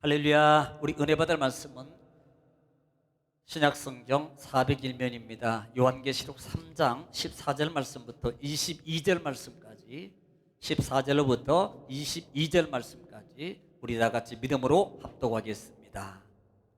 할렐루야. 우리 은혜 받을 말씀은 신약성경 401면입니다. 요한계시록 3장 14절 말씀부터 22절 말씀까지, 14절로부터 22절 말씀까지 우리 다 같이 믿음으로 합독하겠습니다.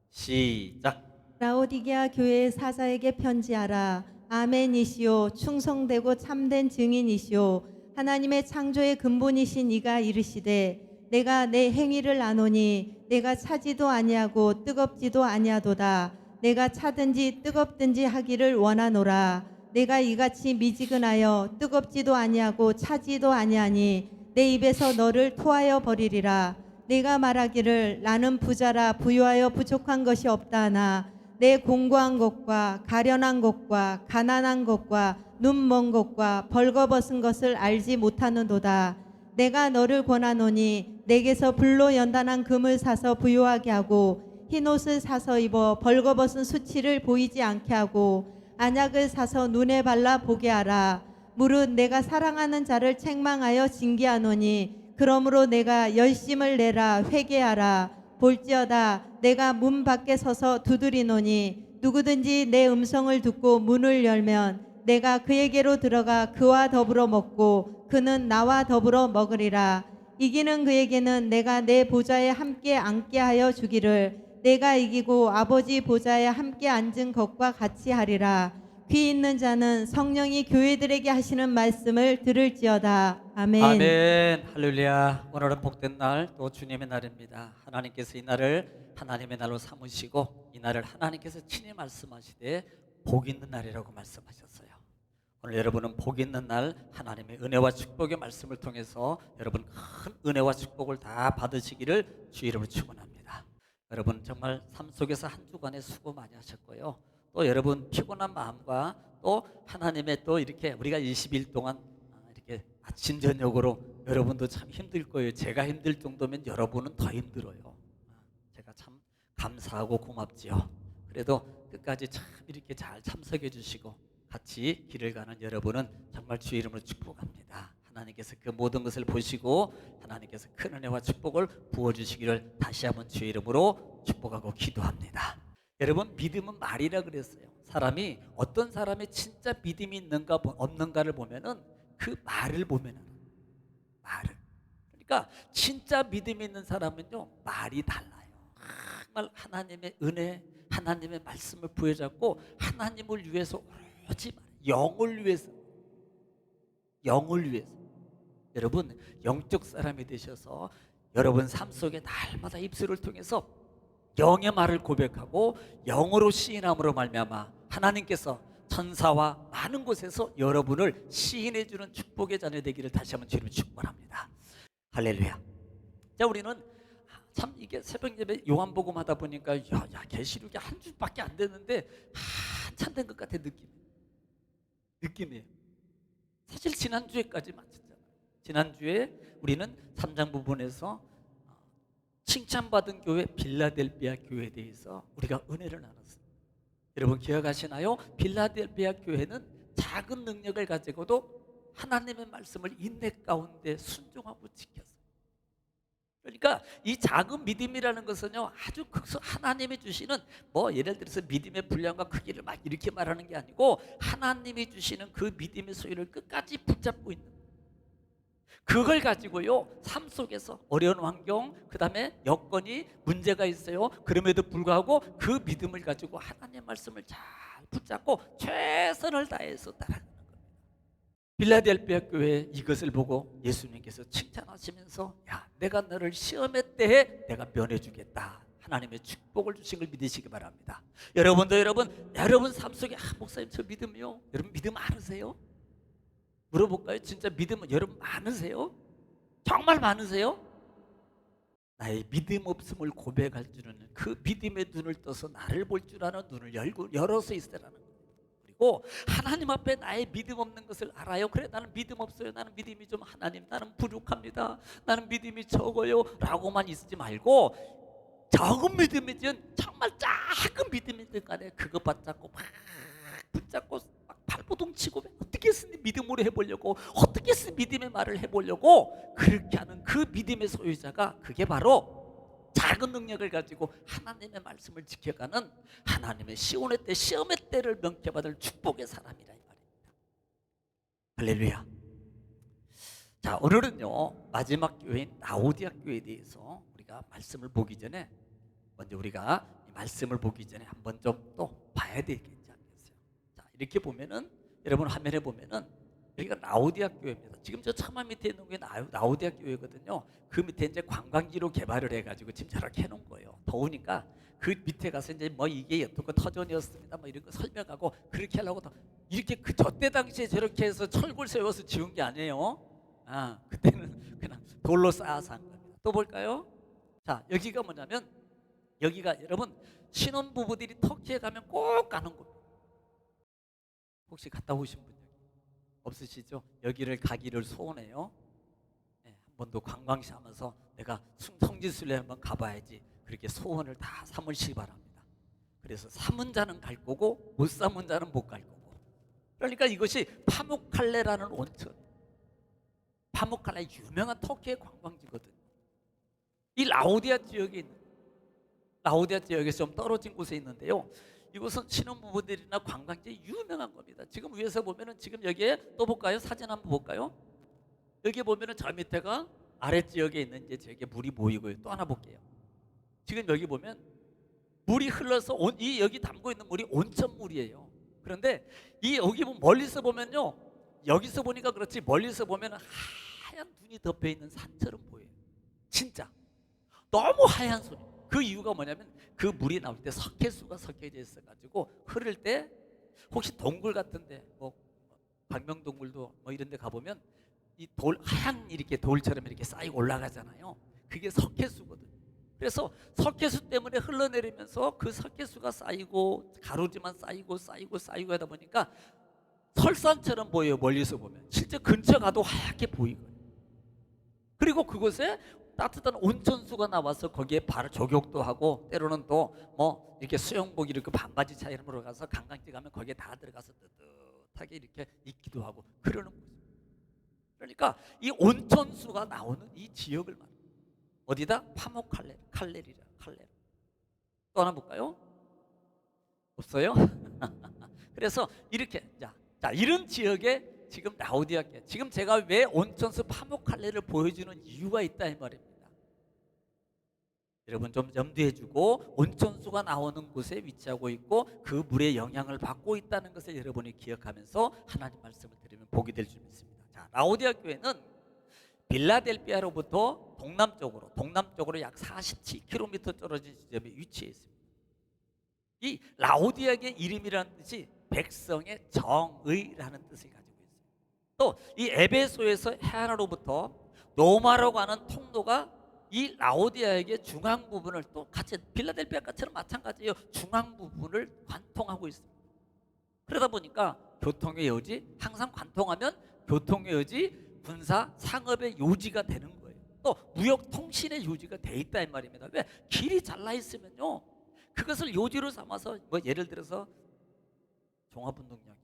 시작. 라오디게아 교회의 사자에게 편지하라. 아멘이시오. 충성되고 참된 증인이시오. 하나님의 창조의 근본이신 이가 이르시되 내가 내 행위를 아노니 내가 차지도 아니하고 뜨겁지도 아니하도다. 내가 차든지 뜨겁든지 하기를 원하노라. 내가 이같이 미지근하여 뜨겁지도 아니하고 차지도 아니하니 내 입에서 너를 토하여 버리리라. 내가 말하기를 나는 부자라 부유하여 부족한 것이 없다 하나 내 공고한 것과 가련한 것과 가난한 것과 눈 먼 것과 벌거벗은 것을 알지 못하는도다. 내가 너를 권하노니 내게서 불로 연단한 금을 사서 부유하게 하고 흰옷을 사서 입어 벌거벗은 수치를 보이지 않게 하고 안약을 사서 눈에 발라 보게 하라. 무릇 내가 사랑하는 자를 책망하여 징계하노니 그러므로 내가 열심을 내라 회개하라. 볼지어다 내가 문 밖에 서서 두드리노니 누구든지 내 음성을 듣고 문을 열면 내가 그에게로 들어가 그와 더불어 먹고 그는 나와 더불어 먹으리라. 이기는 그에게는 내가 내 보좌에 함께 앉게 하여 주기를 내가 이기고 아버지 보좌에 함께 앉은 것과 같이 하리라. 귀 있는 자는 성령이 교회들에게 하시는 말씀을 들을지어다. 아멘. 아멘. 할렐루야. 오늘은 복된 날, 또 주님의 날입니다. 하나님께서 이 날을 하나님의 날로 삼으시고 이 날을 하나님께서 친히 말씀하시되 복 있는 날이라고 말씀하셨어요. 오늘 여러분은 복 있는 날, 하나님의 은혜와 축복의 말씀을 통해서 여러분 큰 은혜와 축복을 다 받으시기를 주 이름으로 축원합니다. 여러분 정말 삶 속에서 한 주간에 수고 많이 하셨고요. 또 여러분 피곤한 마음과 또 하나님의 또 이렇게 우리가 20일 동안 이렇게 아침 저녁으로 여러분도 참 힘들 거예요. 제가 힘들 정도면 여러분은 더 힘들어요. 제가 참 감사하고 고맙지요. 그래도 끝까지 참 이렇게 잘 참석해 주시고 같이 길을 가는 여러분은 정말 주의 이름으로 축복합니다. 하나님께서 그 모든 것을 보시고 하나님께서 큰 은혜와 축복을 부어주시기를 다시 한번 주의 이름으로 축복하고 기도합니다. 여러분 믿음은 말이라 그랬어요. 어떤 사람이 진짜 믿음이 있는가 없는가를 보면은 그 말을 보면은 말을. 그러니까 진짜 믿음이 있는 사람은요 말이 달라요. 정말 하나님의 은혜, 하나님의 말씀을 부여잡고 하나님을 위해서 오로지 영을 위해서 여러분 영적 사람이 되셔서 여러분 삶 속에 날마다 입술을 통해서 영의 말을 고백하고 영으로 시인함으로 말미암아 하나님께서 천사와 많은 곳에서 여러분을 시인해 주는 축복의 자녀 되기를 다시 한번 주님을 축복합니다. 할렐루야. 자, 우리는 참 이게 새벽 예배 요한복음 하다 보니까 야 계시록이 한 주밖에 안 됐는데 한참 된 것 같아 느낌이에요. 사실 지난주에까지 마쳤잖아요. 지난주에 우리는 3장 부분에서 칭찬받은 교회 빌라델비아 교회에 대해서 우리가 은혜를 나눴어요. 여러분 기억하시나요? 빌라델비아 교회는 작은 능력을 가지고도 하나님의 말씀을 인내 가운데 순종하고 지켰어요. 그러니까 이 작은 믿음이라는 것은요 아주 하나님이 주시는 예를 들어서 믿음의 분량과 크기를 막 이렇게 말하는 게 아니고 하나님이 주시는 그 믿음의 소유를 끝까지 붙잡고 있는 그걸 가지고요 삶 속에서 어려운 환경 그 다음에 여건이 문제가 있어요. 그럼에도 불구하고 그 믿음을 가지고 하나님의 말씀을 잘 붙잡고 최선을 다해서 따라가는 겁니다. 빌라델비아 교회 이것을 보고 예수님께서 칭찬하시면서 야 내가 너를 시험의 때에 내가 면해주겠다. 하나님의 축복을 주신 걸 믿으시기 바랍니다. 여러분 삶 속에 목사님 저 믿음이요. 여러분 믿음 많으세요? 물어볼까요? 진짜 믿음은 여러분 많으세요? 정말 많으세요? 나의 믿음 없음을 고백할 줄은 그 믿음의 눈을 떠서 나를 볼 줄 아는 눈을 열어서 있으라는 거예요. 그리고 하나님 앞에 나의 믿음 없는 것을 알아요. 그래 나는 믿음 없어요. 나는 믿음이 좀 하나님 나는 부족합니다. 나는 믿음이 적어요 라고만 있지 말고 적은 믿음이든 정말 작은 믿음이든 간에 그거 붙잡고 막 붙잡고 막 발버둥 치고 어떻게 했으니 믿음으로 해보려고 어떻게 했으니 믿음의 말을 해보려고 그렇게 하는 그 믿음의 소유자가 그게 바로 작은 능력을 가지고 하나님의 말씀을 지켜가는 하나님의 시온의 때 시험의 때를 명쾌받을 축복의 사람이라 이 말입니다. 할렐루야. 자, 오늘은요 마지막 교회인 라오디아 교회에 대해서 우리가 말씀을 보기 전에 먼저 우리가 이 말씀을 보기 전에 한번 좀 또 봐야 되겠지 않겠어요? 자, 이렇게 보면은 여러분 화면에 보면은 여기가 라오디아 교회입니다. 지금 저 차마 밑에 있는 게 라오디아 교회거든요. 그 밑에 이제 관광지로 개발을 해가지고 지금 저렇게 해놓은 거예요. 더우니까 그 밑에 가서 이제 뭐 이게 어떻게 터전이었습니다. 뭐 이런 거 설명하고 그렇게 하려고 이렇게 그 저때 당시에 저렇게 해서 철골 세워서 지은 게 아니에요. 아, 그때는 그냥 돌로 쌓아서 한 겁니다. 또 볼까요? 자, 여기가 뭐냐면 여기가 여러분 신혼부부들이 터키에 가면 꼭 가는 곳. 혹시 갔다 오신 분 없으시죠? 여기를 가기를 소원해요. 네, 한 번도 관광시 하면서 내가 성지순례 한번 가봐야지 그렇게 소원을 다 삼으시기 바랍니다. 그래서 삼은 자는 갈 거고 못 삼은 자는 못 갈 거고. 그러니까 이것이 파묵칼레라는 온천, 파묵칼레 유명한 터키의 관광지거든요. 이 라오디아 지역에 있는 라오디아 지역에서 좀 떨어진 곳에 있는데요. 이곳은 신혼부부들이나 관광지에 유명한 겁니다. 지금 위에서 보면은 지금 여기에 또 볼까요? 사진 한번 볼까요? 여기 보면은 저 밑에가 아래 지역에 있는 이제 저기 물이 보이고요. 또 하나 볼게요. 지금 여기 보면 물이 흘러서 이 여기 담고 있는 물이 온천물이에요. 그런데 이 여기 멀리서 보면요, 여기서 보니까 그렇지 멀리서 보면 하얀 눈이 덮여 있는 산처럼 보여요. 진짜 너무 하얀 손이. 그 이유가 뭐냐면 그 물이 나올 때 석회수가 섞여져 있어가지고 흐를 때 혹시 동굴 같은데 뭐 광명동굴도 뭐 이런데 가보면 이 돌 하얀 이렇게 돌처럼 이렇게 쌓이고 올라가잖아요. 그게 석회수거든요. 그래서 석회수 때문에 흘러내리면서 그 석회수가 쌓이고 가루지만 쌓이고 하다 보니까 설산처럼 보여요. 멀리서 보면 실제 근처 가도 하얗게 보이거든요. 그리고 그곳에 따뜻한 온천수가 나와서 거기에 발을 조격도 하고 때로는 또 뭐 이렇게 수영복 이렇게 반바지 차림으로 가서 관광지 가면 거기에 다 들어가서 뜨뜻하게 이렇게 있기도 하고 그러는 거죠. 그러니까 이 온천수가 나오는 이 지역을 말합니다. 어디다? 파묵칼레, 칼레리라, 칼레. 또 하나 볼까요? 없어요? 그래서 이렇게 자 이런 지역에 지금 라오디아 교회, 지금 제가 왜 온천수 파묵칼레를 보여주는 이유가 있다 이 말입니다. 여러분 좀 염두해주고 온천수가 나오는 곳에 위치하고 있고 그 물의 영향을 받고 있다는 것을 여러분이 기억하면서 하나님 말씀을 들으면 복이 될 줄 믿습니다. 자, 라오디아 교회는 빌라델피아로부터 동남쪽으로 약 47km 떨어진 지점에 위치해 있습니다. 이 라오디아의 이름이라는 뜻이 백성의 정의라는 뜻을 가지고 있어요. 또 이 에베소에서 해안으로부터 로마로 가는 통로가 이 라오디아에게 중앙 부분을 또 같이 빌라델피아처럼 마찬가지예요. 중앙 부분을 관통하고 있습니다. 그러다 보니까 교통의 여지, 항상 관통하면 교통의 여지, 군사, 상업의 요지가 되는 거예요. 또 무역 통신의 요지가 돼 있다 이 말입니다. 왜? 길이 잘나 있으면요, 그것을 요지로 삼아서 뭐 예를 들어서 종합운동장역,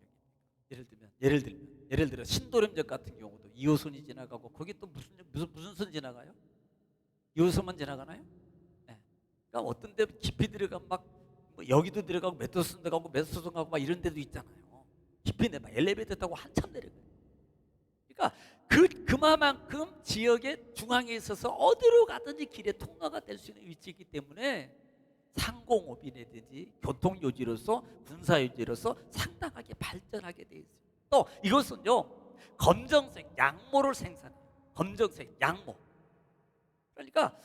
예를 들어 신도림역 같은 경우도 2호선이 지나가고 거기 또 무슨 선 지나가요? 2호선만 지나가나요? 네. 그러니까 어떤 데 깊이 들어가면 뭐 여기도 들어가고 메트로선 들어가고 메트로선 가고 막 이런 데도 있잖아요. 깊이 내막 엘리베이터 타고 한참 내려가요. 그러니까 그만큼 지역의 중앙에 있어서 어디로 가든지 길의 통로가 될 수 있는 위치이기 때문에 상공업이라든지 교통요지로서 군사요지로서 상당하게 발전하게 되어 있어요. 또 이것은요 검정색 양모를 생산해요. 검정색 양모. 그러니까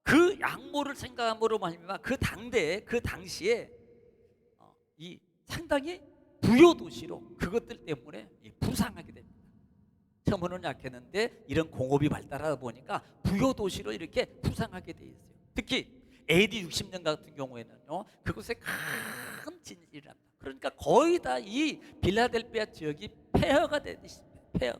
그 양모를 생각함으로 말미암아 그 당시에 이 상당히 부여 도시로 그것들 때문에 부상하게 됩니다. 처음에는 약했는데 이런 공업이 발달하다 보니까 부여 도시로 이렇게 부상하게 돼 있어요. 특히 AD 60년 같은 경우에는요 그곳에 큰 진이 일어납니다. 그러니까 거의 다 이 빌라델피아 지역이 폐허가 되듯이 폐허.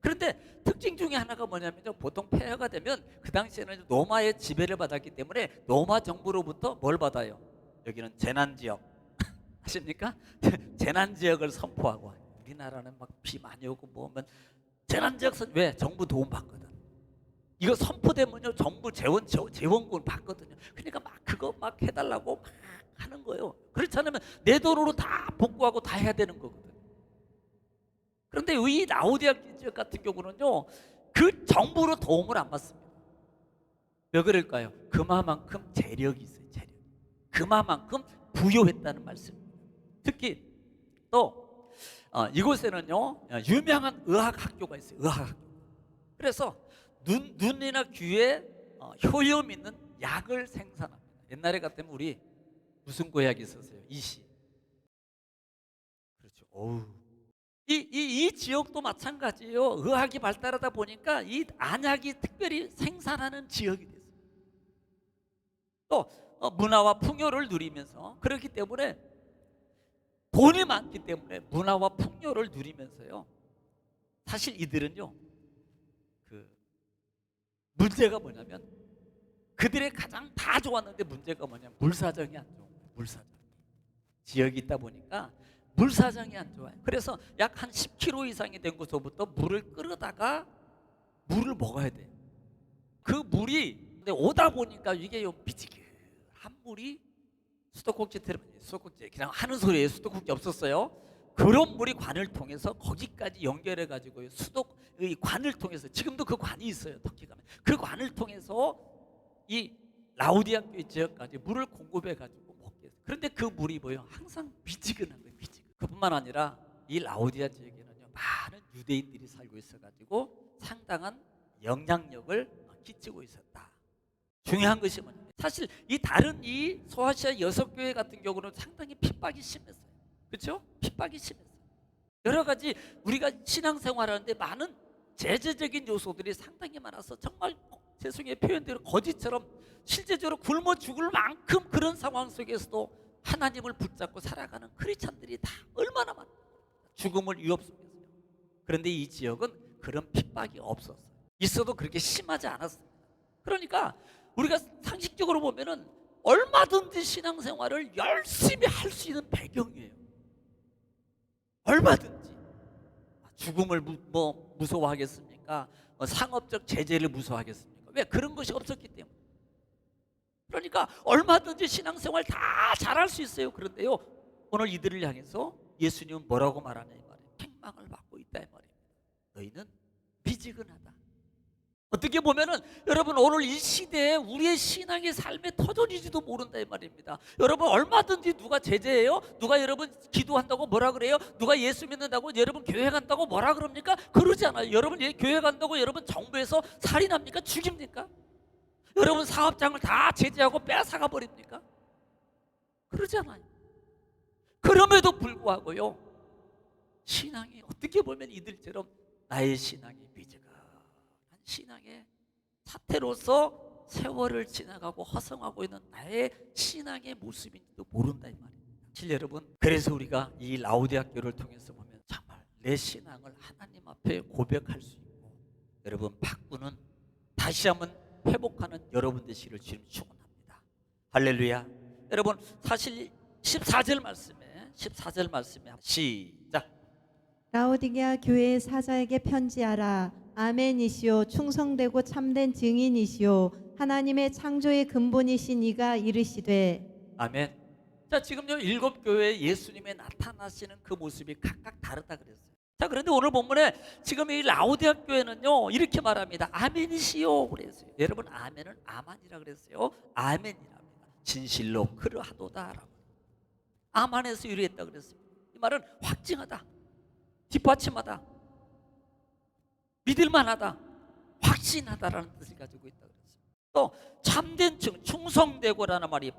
그런데 특징 중에 하나가 뭐냐면요, 보통 폐허가 되면 그 당시에는 로마의 지배를 받았기 때문에 로마 정부로부터 뭘 받아요? 여기는 재난지역 아십니까? 재난지역을 선포하고. 우리나라는 막 비 많이 오고 뭐 하면 재난지역 왜? 정부 도움 받거든. 이거 선포되면요 전부 재원금을 받거든요. 그러니까 막 그거 막 해달라고 막 하는 거예요. 그렇지 않으면 내 돈으로 다 복구하고 다 해야 되는 거거든요. 그런데 이 라오디아 지역 같은 경우는요 그 정부로 도움을 안 받습니다. 왜 그럴까요? 그만큼 재력이 있어요. 재력. 그만큼 부유했다는 말씀입니다. 특히 또 이곳에는요 유명한 의학 학교가 있어요. 의학 학교. 그래서 눈이나 귀에 효염 있는 약을 생산합니다. 옛날에 같으면 우리 무슨 고약이 있었어요? 이시. 그렇죠. 어우. 이 지역도 마찬가지예요. 의학이 발달하다 보니까 이 안약이 특별히 생산하는 지역이 됐어요. 또 문화와 풍요를 누리면서 그렇기 때문에 돈이 많기 때문에 문화와 풍요를 누리면서요. 사실 이들은요. 그 문제가 뭐냐면 그들의 가장 다 좋았는데 문제가 뭐냐면 물사정이 안 좋은 거예요. 물사정. 지역이 있다 보니까 물사정이 안 좋아요. 그래서 약 한 10km 이상이 된 곳서부터 물을 끌어다가 물을 먹어야 돼요. 그 물이 근데 오다 보니까 이게 미지근한 물이 수도꼭지 테레비전 수도꼭지 그냥 하는 소리예요. 수도꼭지 없었어요. 그런 물이 관을 통해서 거기까지 연결해 가지고요. 이 관을 통해서 지금도 그 관이 있어요. 터키 가면 그 관을 통해서 이 라우디아 지역까지 물을 공급해 가지고 먹게 돼요. 그런데 그 물이 뭐예요? 항상 미지근한 거예요. 미지근. 그뿐만 아니라 이 라우디아 지역에는요 많은 유대인들이 살고 있어가지고 상당한 영향력을 끼치고 있었다. 중요한 것이 뭐냐면 사실 이 다른 이 소아시아 6교회 같은 경우는 상당히 핍박이 심했어요. 그렇죠? 핍박이 심했어요. 여러 가지 우리가 신앙생활하는데 많은 제재적인 요소들이 상당히 많아서 정말 죄송해요 표현대로 거지처럼 실제적으로 굶어 죽을 만큼 그런 상황 속에서도 하나님을 붙잡고 살아가는 크리스찬들이 다 얼마나 많아요. 죽음을 위협 속에서요. 그런데 이 지역은 그런 핍박이 없었어요. 있어도 그렇게 심하지 않았습니다. 그러니까 우리가 상식적으로 보면은 얼마든지 신앙생활을 열심히 할 수 있는 배경이에요. 얼마든지. 죽음을 무서워하겠습니까? 상업적 제재를 무서워하겠습니까? 왜? 그런 것이 없었기 때문에. 그러니까 얼마든지 신앙생활 다 잘할 수 있어요. 그런데요 오늘 이들을 향해서 예수님은 뭐라고 말하냐 이 말이에요. 책망을 받고 있다 이 말입니다. 너희는 미지근하다. 어떻게 보면은 여러분 오늘 이 시대에 우리의 신앙의 삶의 터전인지도 모른다 이 말입니다. 여러분 얼마든지 누가 제재해요? 누가 여러분 기도한다고 뭐라 그래요? 누가 예수 믿는다고 여러분 교회 간다고 뭐라 그럽니까? 그러지 않아요. 여러분 교회 간다고 여러분 정부에서 살인합니까? 죽입니까? 여러분 사업장을 다 제재하고 빼앗아가 버립니까? 그러지 않아요. 그럼에도 불구하고요 신앙이 어떻게 보면 이들처럼 나의 신앙이 미지근한 신앙의 사태로서 세월을 지나가고 허성하고 있는 나의 신앙의 모습인지도 모른다 이 말입니다. 사실 여러분 그래서 우리가 이 라우디아 교회를 통해서 보면 정말 내 신앙을 하나님 앞에 고백할 수 있고 여러분 바꾸는 다시 한번 회복하는 여러분 되시기를 주님 축원합니다. 할렐루야. 여러분 사실 14절 말씀에 시작. 라오디게아 교회의 사자에게 편지하라. 아멘이시오. 충성되고 참된 증인이시오. 하나님의 창조의 근본이신 이가 이르시되. 아멘. 자 지금요 7교회에 예수님의 나타나시는 그 모습이 각각 다르다 그랬어요. 자 그런데 오늘 본문에 지금 이 라오디아 교회는요 이렇게 말합니다. 아멘이시오 그랬어요. 여러분 아멘은 아만이라 그랬어요. 아멘이랍니다. 진실로 그러하도다라고. 아만에서 유래했다 그랬어요. 이 말은 확증하다, 뒷받침하다, 믿을만하다, 확신하다라는 뜻을 가지고 있다 그랬어요. 또 참된 충성되고라는 말이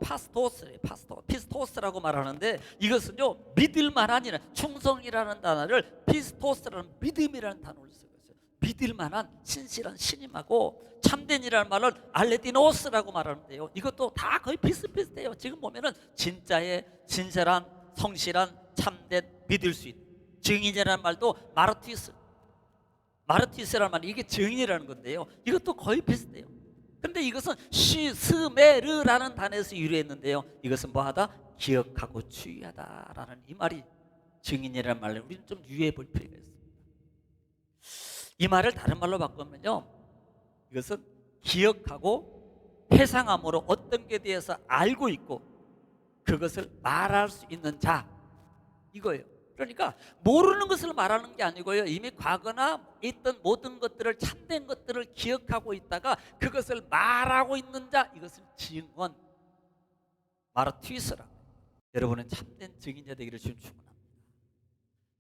피스토스라고 말하는데 이것은요 믿을만한이라는 충성이라는 단어를 피스토스라는 믿음이라는 단어를 쓰고 있어요. 믿을만한 신실한 신임하고 참된이라는 말을 알레디노스라고 말하는데요 이것도 다 거의 비슷비슷해요. 지금 보면은 진짜의 진실한 성실한 참된 믿을 수 있는 증인이라는 말도 마르티스라는 말이 이게 증인이라는 건데요 이것도 거의 비슷해요. 근데 이것은 스메르라는 단어에서 유래했는데요 이것은 뭐하다? 기억하고 주의하다라는 이 말이 증인이라는 말을 우리는 좀 유의해 볼 필요가 있습니다. 이 말을 다른 말로 바꾸면요 이것은 기억하고 회상함으로 어떤 것에 대해서 알고 있고 그것을 말할 수 있는 자, 이거예요. 그러니까 모르는 것을 말하는 게 아니고요, 이미 과거나 있던 모든 것들을, 참된 것들을 기억하고 있다가 그것을 말하고 있는 자, 이것을 증언, 마르투이스라. 여러분은 참된 증인자 되기를 주님 축원합니다.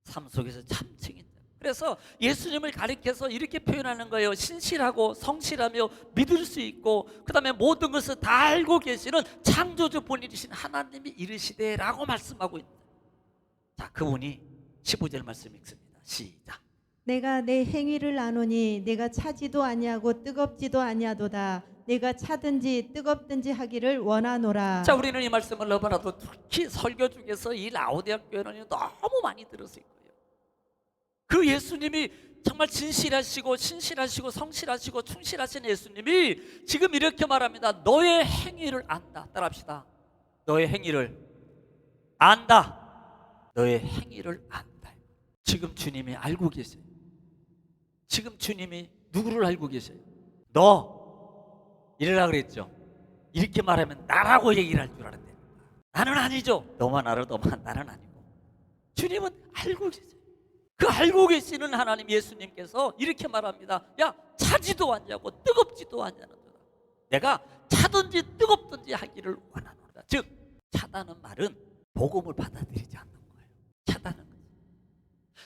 삶 속에서 참 증인자. 그래서 예수님을 가리켜서 이렇게 표현하는 거예요. 신실하고 성실하며 믿을 수 있고, 그 다음에 모든 것을 다 알고 계시는 창조주 본인이신 하나님이 이르시되라고 말씀하고 있는 거예요. 자, 그분이 15절 말씀 읽습니다. 시작. 내가 내 행위를 아노니 내가 차지도 아니하고 뜨겁지도 아니하도다. 내가 차든지 뜨겁든지 하기를 원하노라. 자, 우리는 이 말씀을 너무나도 특히 설교 중에서 이 라오디아 교회는 너무 많이 들었을 거예요. 그 예수님이 정말 진실하시고 신실하시고 성실하시고 충실하신 예수님이 지금 이렇게 말합니다. 너의 행위를 안다. 따라합시다. 너의 행위를 안다. 너의 행위를 안다. 지금 주님이 알고 계세요. 지금 주님이 누구를 알고 계세요? 너 이래라 그랬죠. 이렇게 말하면 나라고 얘기를 할 줄 알았대. 나는 아니죠. 너만 알아. 너만. 나는 아니고. 주님은 알고 계세요. 그 알고 계시는 하나님 예수님께서 이렇게 말합니다. 야, 차지도 않냐고 뜨겁지도 않냐는 거다. 내가 차든지 뜨겁든지 하기를 원하노라. 즉 차다는 말은 복음을 받아들이지 않는 거예요. 차다는 거예요.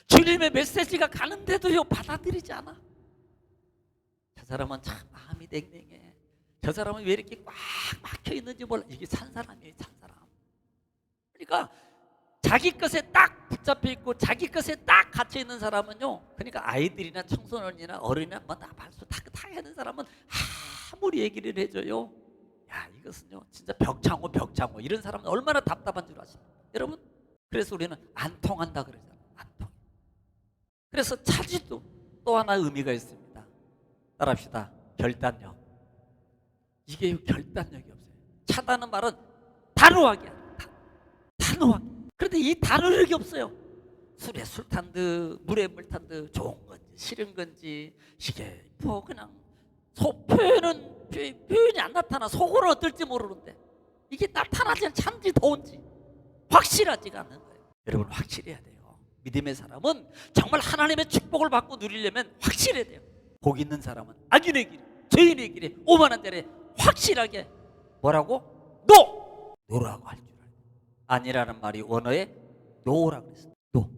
주님의 메시지가 가는데도요 받아들이지 않아. 저 사람은 참 마음이 냉랭해. 저 사람은 왜 이렇게 꽉 막혀 있는지 몰라. 이게 찬 사람이에요. 찬 사람. 그러니까 자기 것에 딱 붙잡혀 있고 자기 것에 딱 갇혀 있는 사람은요, 그러니까 아이들이나 청소년이나 어른이나 뭐 나발수 다 해야 되는 사람은 아무리 얘기를 해줘요, 야 이것은요 진짜 벽창호 이런 사람은 얼마나 답답한 줄 아십니까 여러분? 그래서 우리는 안 통한다 그러잖아요. 안 통해. 그래서 차지도 또 하나 의미가 있습니다. 따라합시다. 결단력. 이게 결단력이 없어요. 차다는 말은 단호하게 한다. 단호하게. 그런데 이 단호력이 없어요. 술에 술 탄 듯 물에 물 탄 듯 좋은 건지 싫은 건지 이게 뭐 그냥 표현이 안 나타나. 속으로 어떨지 모르는데 이게 나타나지 않지 더운지 확실하지가 않는 거예요. 여러분 확실해야 돼요. 믿음의 사람은 정말 하나님의 축복을 받고 누리려면 확실해야 돼요. 복 있는 사람은 악인의 길, 죄인의 길에 오만한 자리에 확실하게 뭐라고? 노라고 할 줄 알아요. 아니라는 말이 원어에 노라고 했어요. 노.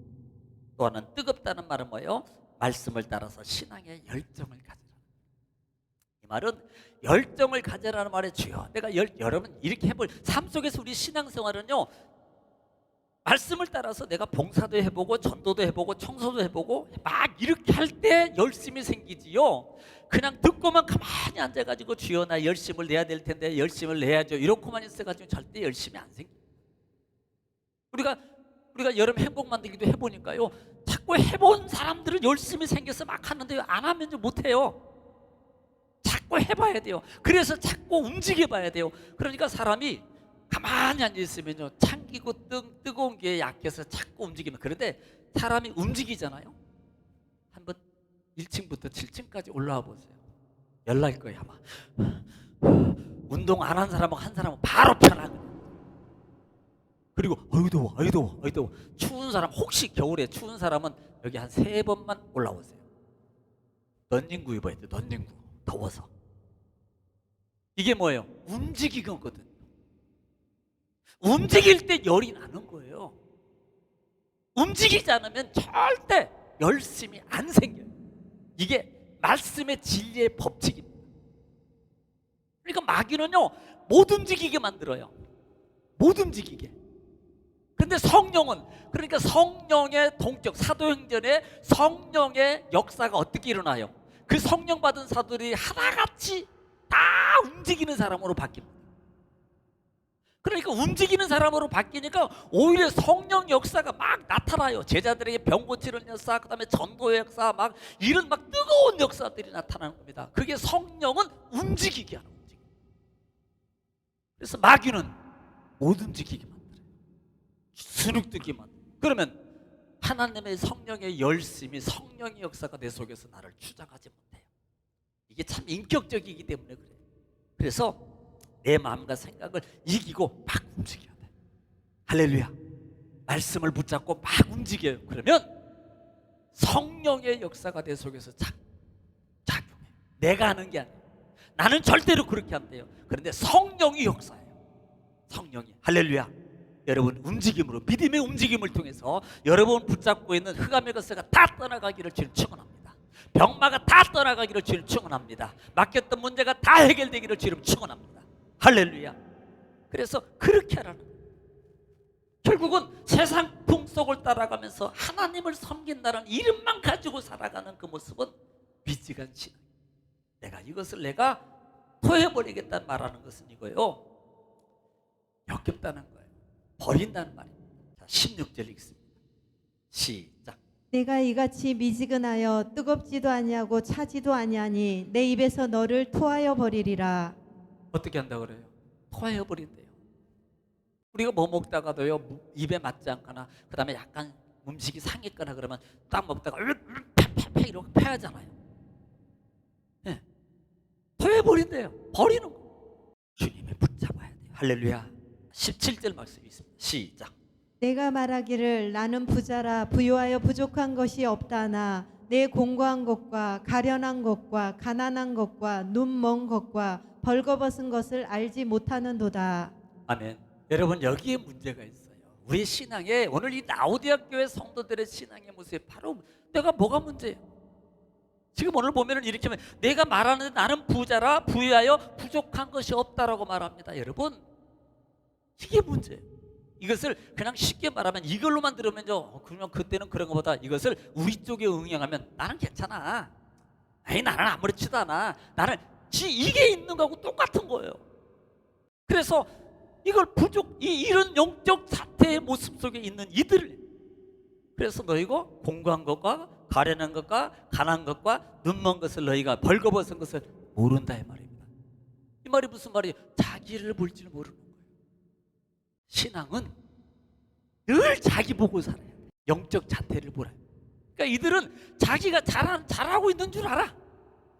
또 하나는 뜨겁다는 말은 뭐예요? 말씀을 따라서 신앙의 열정을 가져라. 이 말은 열정을 가져라는 말에 주여 내가 여러분 이렇게 해볼 삶 속에서 우리 신앙생활은요, 말씀을 따라서 내가 봉사도 해보고 전도도 해보고 청소도 해보고 막 이렇게 할 때 열심이 생기지요. 그냥 듣고만 가만히 앉아가지고 주여 나 열심을 내야 될 텐데 열심을 내야죠 이렇게만 있어가지고 절대 열심이 안 생겨요. 우리가 여름 행복 만들기도 해보니까요, 자꾸 해본 사람들은 열심히 생겨서 막 하는데요, 안 하면 못해요. 자꾸 해봐야 돼요. 그래서 자꾸 움직여봐야 돼요. 그러니까 사람이 가만히 앉아있으면요 참기고 뜨거운 게 약해서 자꾸 움직이면. 그런데 사람이 움직이잖아요. 한번 1층부터 7층까지 올라와 보세요. 연락일 거예요 아마. 운동 안 한 사람하고 한 사람은 바로 편하거든요. 그리고 어이 더워. 추운 사람, 혹시 겨울에 추운 사람은 여기 한 3번만 올라오세요. 런닝구 입어야 돼요. 런닝구. 더워서. 이게 뭐예요? 움직이거든. 움직일 때 열이 나는 거예요. 움직이지 않으면 절대 열심히 안 생겨요. 이게 말씀의 진리의 법칙입니다. 그러니까 마귀는요 못 움직이게 만들어요. 못 움직이게. 근데 성령은, 그러니까 성령의 동격, 사도행전에 성령의 역사가 어떻게 일어나요? 그 성령 받은 사도들이 하나같이 다 움직이는 사람으로 바뀝니다. 그러니까 움직이는 사람으로 바뀌니까 오히려 성령 역사가 막 나타나요. 제자들에게 병 고치는 역사, 그 다음에 전도의 역사, 막 이런 막 뜨거운 역사들이 나타나는 겁니다. 그게 성령은 움직이게 하는 거죠. 그래서 마귀는 못 움직이게 만들어요. 수룩뜨게 만들어요. 그러면 하나님의 성령의 열심이, 성령의 역사가 내 속에서 나를 주장하지 못해요. 이게 참 인격적이기 때문에 그래요. 그래서 내 마음과 생각을 이기고 막 움직여야 돼. 할렐루야. 말씀을 붙잡고 막 움직여요. 그러면 성령의 역사가 내 속에서 작용해. 내가 하는 게 아니에요. 나는 절대로 그렇게 안 돼요. 그런데 성령이 역사해요. 성령이. 할렐루야. 여러분 움직임으로, 믿음의 움직임을 통해서 여러분 붙잡고 있는 흑암의 것새가 다 떠나가기를 주님 축원합니다. 병마가 다 떠나가기를 주님 축원합니다. 맡겼던 문제가 다 해결되기를 주님 축원합니다. 할렐루야. 그래서 그렇게 하라는 거예요. 결국은 세상 풍속을 따라가면서 하나님을 섬긴다는 이름만 가지고 살아가는 그 모습은 미지간 신앙. 내가 토해버리겠다는 말하는 것은 이거예요. 역겹다는 거예요. 버린다는 말입니다. 자, 16절 읽습니다. 시작. 내가 이같이 미지근하여 뜨겁지도 아니하고 차지도 아니하니 내 입에서 너를 토하여 버리리라. 어떻게 한다 그래요? 토하여 버린대요. 우리가 뭐 먹다가도요, 입에 맞지 않거나 그 다음에 약간 음식이 상했거나 그러면 딱 먹다가 팍팍팍 이러고 패하잖아요. 네. 토해 버린대요. 버리는 거. 주님을 붙잡아야 돼요. 할렐루야. 17절 말씀이 있습니다. 시작. 내가 말하기를 나는 부자라 부유하여 부족한 것이 없다 하나 내 공고한 것과 가련한 것과 가난한 것과 눈 먼 것과 벌거벗은 것을 알지 못하는도다. 아멘. 여러분 여기에 문제가 있어요. 우리 신앙에 오늘 이 라오디아 교회 성도들의 신앙의 모습이 바로 내가 뭐가 문제예요? 지금 오늘 보면은 이렇게 하면 내가 말하는데 나는 부자라 부유하여 부족한 것이 없다라고 말합니다. 여러분 이게 문제예요. 이것을 그냥 쉽게 말하면 이걸로만 들으면요, 그러면 그때는 그런 것보다 이것을 우리 쪽에 응용하면 나는 괜찮아. 아니 나는 아무렇지도 않아. 나는 이게 있는 거하고 똑같은 거예요. 그래서 이걸 이런 영적 사태의 모습 속에 있는 이들을, 그래서 너희가 공고한 것과 가련한 것과 가난한 것과 눈먼 것을 너희가 벌거벗은 것을 모른다 이 말입니다. 이 말이 무슨 말이에요? 자기를 볼 줄 모르는 거예요. 신앙은 늘 자기 보고 살아야 돼. 영적 자태를 보라. 그러니까 이들은 자기가 잘하고 있는 줄 알아.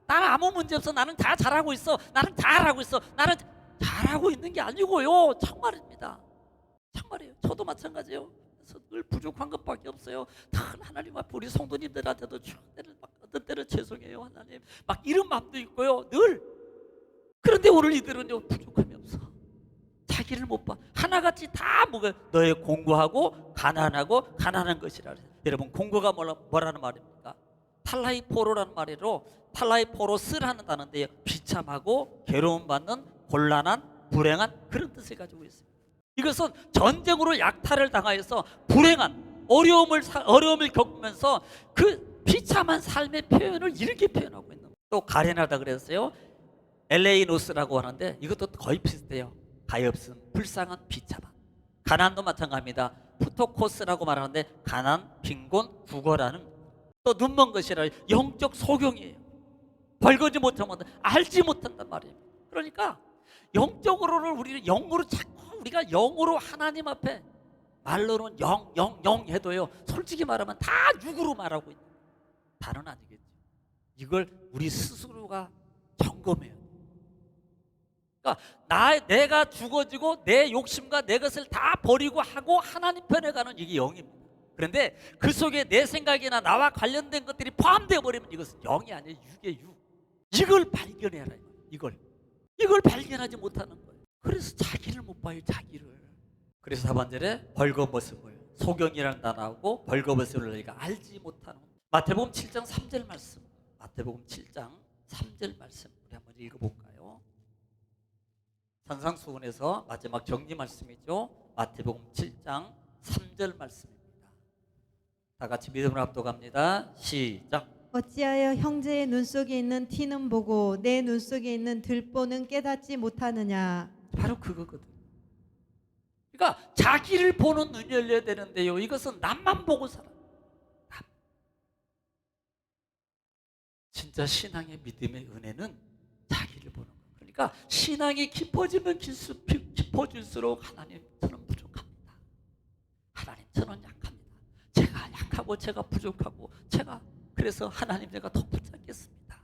나는 아무 문제 없어. 나는 다 잘하고 있어. 나는 잘하고 있어. 나는 잘하고 있는 게 아니고요. 참말입니다. 참말이에요. 저도 마찬가지예요. 그래서 늘 부족한 것밖에 없어요. 다 하나님 앞에 우리 성도님들한테도 어떤 때는 죄송해요 하나님. 막 이런 마음도 있고요. 늘. 그런데 오늘 이들은요 부족함이 없어. 자기를 못 봐. 하나같이 다 뭐가 너의 공고하고 가난하고 가난한 것이라. 여러분 공고가 뭐라는 말입니까? 팔라이포로라는 말이로 팔라이포로스라는 단어인데요. 비참하고 괴로움받는 곤란한 불행한 그런 뜻을 가지고 있습니다. 이것은 전쟁으로 약탈을 당하여서 불행한 어려움을 겪으면서 그 비참한 삶의 표현을 이렇게 표현하고 있는 거예요. 또 가련하다 그랬어요. 엘레이노스라고 하는데 이것도 거의 비슷해요. 가엾음, 불쌍한, 비참한. 가난도 마찬가지입니다. 푸토코스라고 말하는데 가난, 빈곤, 국어라는, 또 눈먼 것이라 영적 소경이에요. 벌거지 못하면 알지 못한단 말이에요. 그러니까 영적으로는 우리는 영으로 자꾸 우리가 영으로 하나님 앞에 말로는 영 해도요 솔직히 말하면 다 육으로 말하고 있는 다는 아니겠죠. 이걸 우리 스스로가 점검해야 돼요. 그러니까 내가 죽어지고 내 욕심과 내 것을 다 버리고 하고 하나님 편에 가는 이게 영입니다. 그런데 그 속에 내 생각이나 나와 관련된 것들이 포함되어 버리면 이것은 영이 아니에요. 육의 육. 이걸 발견해라. 이걸 발견하지 못하는 거예요. 그래서 자기를 못 봐요. 자기를. 그래서 4번절에 벌거벗음을, 소경이라는 단어하고 벌거벗음을 너희가 알지 못하는. 마태복음 7장 3절 말씀. 마태복음 7장 3절 말씀 우리 한번 읽어볼까요? 산상수훈에서 마지막 정리 말씀이죠. 마태복음 7장 3절 말씀입니다. 다 같이 믿음으로 합독합니다. 시작. 어찌하여 형제의 눈 속에 있는 티는 보고 내 눈 속에 있는 들보는 깨닫지 못하느냐. 바로 그거거든. 그러니까 자기를 보는 눈이 열려야 되는데요. 이것은 남만 보고 살아. 남. 진짜 신앙의 믿음의 은혜는 자기를 보는 거예요. 그러니까 신앙이 깊어지면 깊어질수록 하나님 저는 부족합니다. 하나님 저는 약합니다. 제가 약하고 제가 부족하고 그래서 하나님 제가 더 붙잡겠습니다.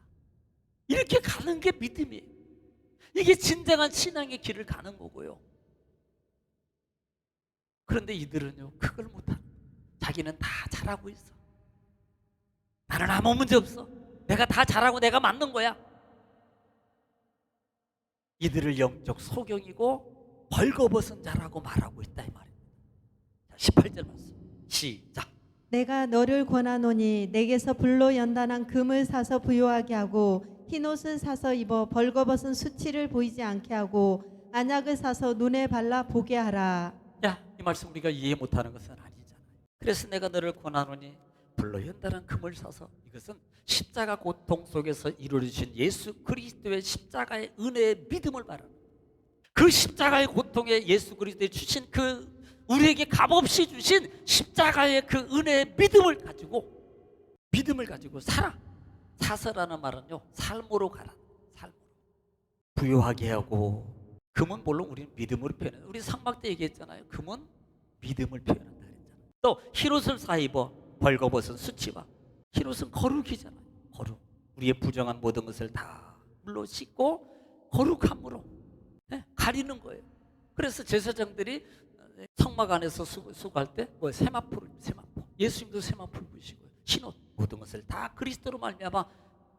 이렇게 가는 게 믿음이에요. 이게 진정한 신앙의 길을 가는 거고요. 그런데 이들은요, 그걸 못하는 거예요. 자기는 다 잘하고 있어. 나는 아무 문제 없어. 내가 다 잘하고 내가 맞는 거야. 이들을 영적 소경이고 벌거벗은 자라고 말하고 있다 이 말입니다. 18절 말씀 시작. 내가 너를 권하노니 내게서 불로 연단한 금을 사서 부요하게 하고 흰옷을 사서 입어 벌거벗은 수치를 보이지 않게 하고 안약을 사서 눈에 발라 보게 하라. 야, 이 말씀 우리가 이해 못하는 것은 아니잖아요. 그래서 내가 너를 권하노니 불로 연단한 금을 사서, 이것은 십자가 고통 속에서 이루어진 예수 그리스도의 십자가의 은혜의 믿음을 말하는, 그 십자가의 고통에 예수 그리스도의 주신 그 우리에게 값없이 주신 십자가의 그 은혜의 믿음을 가지고 살아. 사서라는 말은요, 삶으로 가라. 삶으로 부요하게 하고. 금은 물론 우리는 믿음으로 표현해요. 우리 상막 때 얘기했잖아요. 금은 믿음을 표현한다 그랬잖아요. 또 흰옷을 사 입어 벌거벗은 수치와, 흰옷은 거룩이잖아요. 거룩. 우리의 부정한 모든 것을 다 물로 씻고 거룩함으로 가리는 거예요. 그래서 제사장들이 성막 안에서 수고할 때 세마포. 예수님도 세마포를 부시고요. 흰옷, 모든 것을 다 그리스도로 말미암아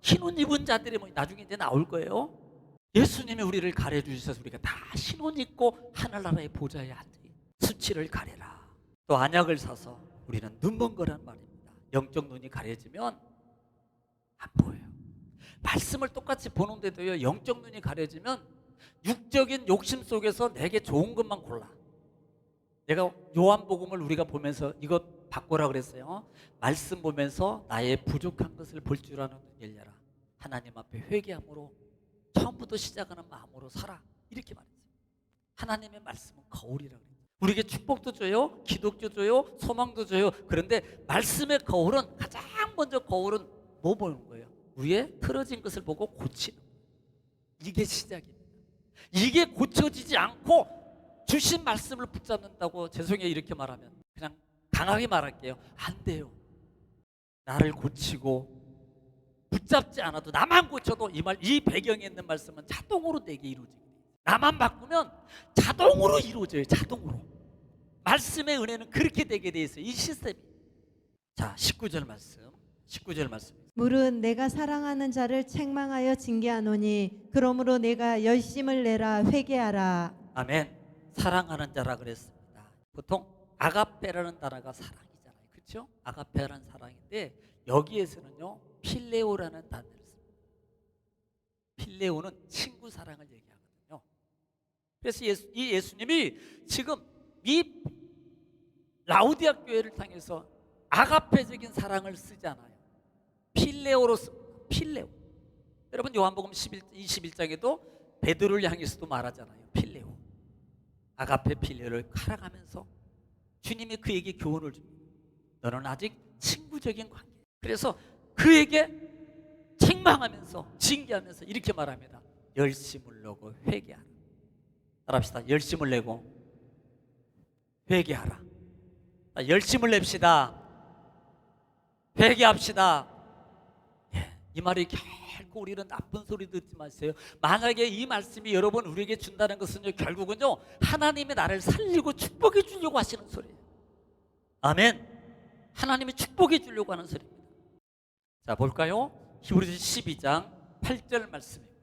흰옷 입은 자들이 나중에 이제 나올 거예요. 예수님이 우리를 가려 주셔서 우리가 다 흰옷 입고 하늘나라의 보좌에 앉아 수치를 가려라. 또 안약을 사서, 우리는 눈먼 거란 말입니다. 영적 눈이 가려지면 안 보여요. 말씀을 똑같이 보는데도요, 영적 눈이 가려지면 육적인 욕심 속에서 내게 좋은 것만 골라. 내가 요한복음을 우리가 보면서 이거 바꾸라 그랬어요. 말씀 보면서 나의 부족한 것을 볼 줄 아는 눈 열려라. 하나님 앞에 회개함으로 처음부터 시작하는 마음으로 살아. 이렇게 말했어요. 하나님의 말씀은 거울이라고 그래요. 우리에게 축복도 줘요, 기독도 줘요, 소망도 줘요. 그런데 말씀의 거울은, 가장 먼저 거울은 뭐 보는 거예요? 위에 틀어진 것을 보고 고치는 거예요. 이게 시작입니다. 이게 고쳐지지 않고 주신 말씀을 붙잡는다고, 죄송해요 이렇게 말하면, 그냥 강하게 말할게요. 안 돼요. 나를 고치고 붙잡지 않아도, 나만 고쳐도 이 배경에 있는 말씀은 자동으로 내게 이루어지게 돼요. 나만 바꾸면 자동으로 이루어져요. 자동으로. 말씀의 은혜는 그렇게 되게 돼 있어요. 이 시스템이. 자, 19절 말씀. 물은 내가 사랑하는 자를 책망하여 징계하노니 그러므로 내가 열심을 내라. 회개하라. 아멘. 사랑하는 자라 그랬습니다. 보통 아가페라는 단어가 사랑이잖아요. 그렇죠? 아가페라는 사랑인데 여기에서는요, 필레오라는 단어를 씁니다. 필레오는 친구 사랑을 얘기하거든요. 그래서 이 예수님이 지금 이 라우디아 교회를 향해서 아가페적인 사랑을 쓰지 않아요. 필레오로 씁니다. 필레오. 여러분 요한복음 21장에도 베드로를 향해서도 말하잖아요. 필레오. 아가페 필레오를 살아가면서 주님이 그에게 교훈을 줍니다. 너는 아직 친구적인 관계. 그래서 그에게 책망하면서 징계하면서 이렇게 말합니다. 열심을 내고 회개하라. 따라합시다. 열심을 내고 회개하라. 열심을 냅시다. 회개합시다. 이 말이 결코 우리는 나쁜 소리 듣지 마세요. 만약에 이 말씀이 여러분 우리에게 준다는 것은요, 결국은요, 하나님이 나를 살리고 축복해 주려고 하시는 소리예요. 아멘. 하나님이 축복해 주려고 하는 소리입니다. 자, 볼까요? 히브리서 12장 8절 말씀입니다.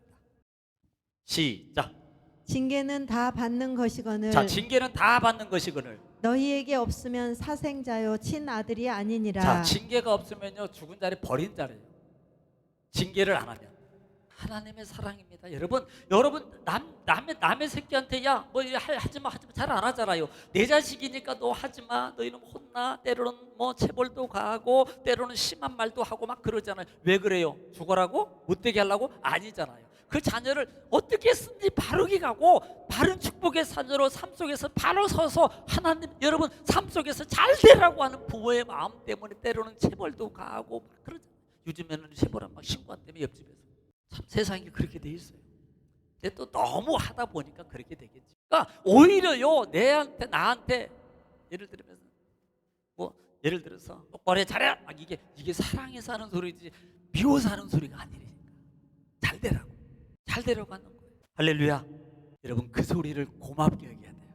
시작. 징계는 다 받는 것이거늘. 자, 징계는 다 받는 것이거늘. 너희에게 없으면 사생자요 친아들이 아니니라. 자, 징계가 없으면요, 죽은 자리 버린 자리예요. 징계를 안 하면. 하나님의 사랑입니다. 여러분 남의 새끼한테 야 뭐 하지마 잘 안 하잖아요. 내 자식이니까 너 하지마, 너희는 혼나, 때로는 뭐 체벌도 가고 때로는 심한 말도 하고 막 그러잖아요. 왜 그래요? 죽어라고? 못되게 하려고? 아니잖아요. 그 자녀를 어떻게 했든지 바르게 가고 바른 축복의 자녀로 삶 속에서 바로 서서 하나님, 여러분 삶 속에서 잘 되라고 하는 부모의 마음 때문에 때로는 체벌도 가고 막 그러잖아요. 요즘에는 체벌한 막 신고한다며 옆집에서. 참 세상이 그렇게 돼 있어요. 근데 또 너무 하다 보니까 그렇게 되겠지. 그러니까 오히려요, 나한테 예를 들어서 똑바로 해, 잘해. 이게 사랑해서 하는 소리지 미워서 하는 소리가 아니라니까. 잘 되라고. 잘 되라고 하는 거예요. 할렐루야. 여러분 그 소리를 고맙게 여겨야 돼요.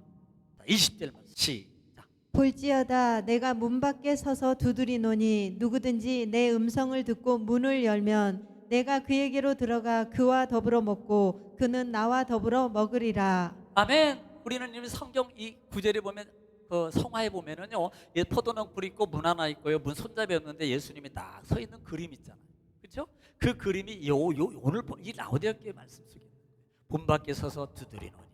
20절 말씀 시작. 볼지어다 내가 문 밖에 서서 두드리노니 누구든지 내 음성을 듣고 문을 열면 내가 그에게로 들어가 그와 더불어 먹고 그는 나와 더불어 먹으리라. 아멘. 우리는 이미 성경 이 구절에 보면 그 성화에 보면은요, 포도나무 불 있고 문 하나 있고요, 문 손잡이 없는데 예수님이 딱 서 있는 그림 있잖아요. 그렇죠? 그 그림이 오늘 이 라오디게아 말씀 속에 문 밖에 서서 두드리노니.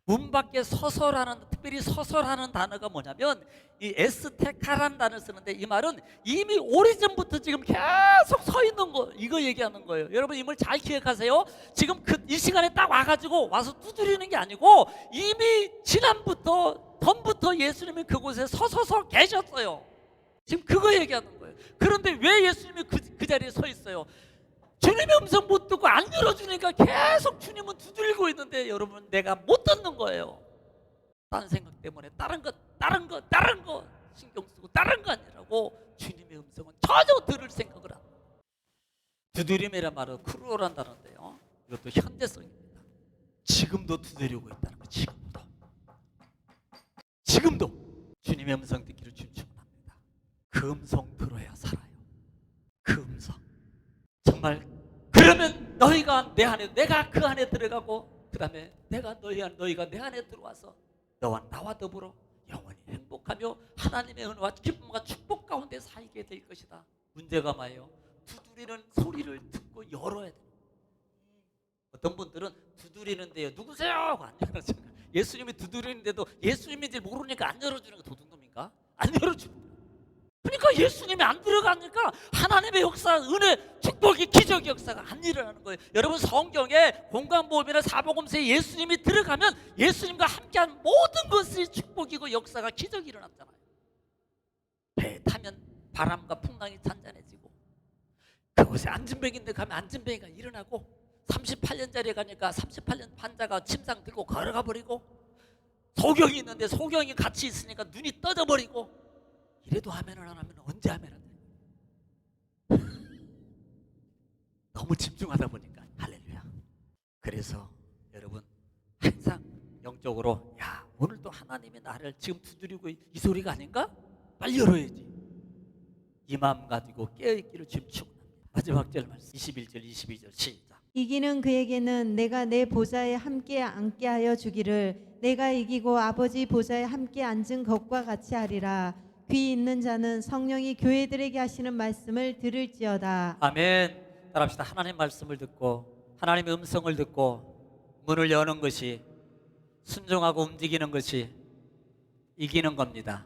문 밖에 서서라는, 특별히 서서라는 단어가 뭐냐면 이 에스테카라는 단어를 쓰는데, 이 말은 이미 오래전부터 지금 계속 서 있는 거, 이거 얘기하는 거예요. 여러분 이 말 잘 기억하세요. 지금 이 시간에 딱 와가지고 와서 두드리는 게 아니고 이미 지난부터 전부터 예수님이 그곳에 서서 계셨어요. 지금 그거 얘기하는 거예요. 그런데 왜 예수님이 그 자리에 서 있어요? 주님의 음성 못 듣고 안 열어주니까 계속 주님은 두들리고 있는데, 여러분 내가 못 듣는 거예요. 다른 생각 때문에 다른 거 신경 쓰고 다른 거 아니라고 주님의 음성은 전혀 들을 생각을 안 해요. 두드림이란 말은 크루어란다는데요, 이것도 현대성입니다. 지금도 두드리고 있다는 거. 지금도 주님의 음성 듣기를 춤추합니다. 그 음성 들어야 살아요. 그 음성. 정말 그러면 너희가 내 안에, 내가 그 안에 들어가고 그 다음에 너희가 내 안에 들어와서 너와 나와 더불어 영원히 행복하며 하나님의 은혜와 기쁨과 축복 가운데 살게 될 것이다. 문제가 뭐예요? 두드리는 소리를 듣고 열어야 돼요. 어떤 분들은 두드리는데요, 누구세요? 안 열어줘요. 예수님이 두드리는데도 예수님인지 모르니까 안 열어주는 게 도둑놈인가? 안 열어주는 거예요. 그러니까 예수님이 안 들어가니까 하나님의 역사, 은혜, 축복이, 기적의 역사가 안 일어나는 거예요. 여러분 성경에 공간보험이나 사복음서에 예수님이 들어가면 예수님과 함께한 모든 것이 축복이고 역사가, 기적이 일어났잖아요. 배에 타면 바람과 풍랑이 잔잔해지고, 그곳에 안진뱅이인데 가면 안진뱅이가 일어나고, 38년짜리 가니까 38년 환자가 침상 들고 걸어가 버리고, 소경이 있는데 소경이 같이 있으니까 눈이 떠져 버리고, 이래도 하면은 안 하면 언제 하면 안 돼? 너무 집중하다 보니까. 할렐루야. 그래서 여러분 항상 영적으로, 야 오늘도 하나님이 나를 지금 두드리고 이 소리가 아닌가? 빨리 열어야지. 이 마음 가지고 깨어있기를 주님 축원합니다. 마지막 절 말씀 21절 22절 시작. 이기는 그에게는 내가 내 보좌에 함께 앉게 하여 주기를, 내가 이기고 아버지 보좌에 함께 앉은 것과 같이 하리라. 귀 있는 자는 성령이 교회들에게 하시는 말씀을 들을지어다. 아멘. 따라합시다. 하나님 말씀을 듣고 하나님의 음성을 듣고 문을 여는 것이, 순종하고 움직이는 것이 이기는 겁니다.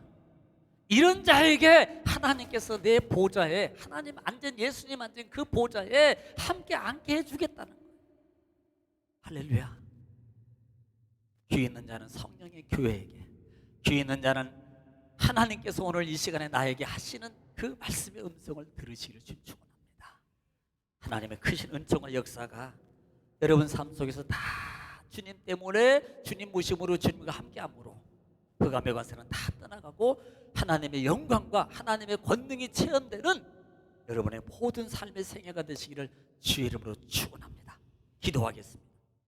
이런 자에게 하나님께서 내 보좌에, 하나님 앉은, 예수님 앉은 그 보좌에 함께 앉게 해주겠다는 거예요. 할렐루야. 귀 있는 자는 성령의 교회에게, 귀 있는 자는 하나님께서 오늘 이 시간에 나에게 하시는 그 말씀의 음성을 들으시기를 주님 축원합니다. 하나님의 크신 은총과 역사가 여러분 삶 속에서 다 주님 때문에, 주님 모심으로 주님과 함께함으로 흑암의 관세는 다 떠나가고 하나님의 영광과 하나님의 권능이 체험되는 여러분의 모든 삶의 생애가 되시기를 주의 이름으로 축원합니다. 기도하겠습니다.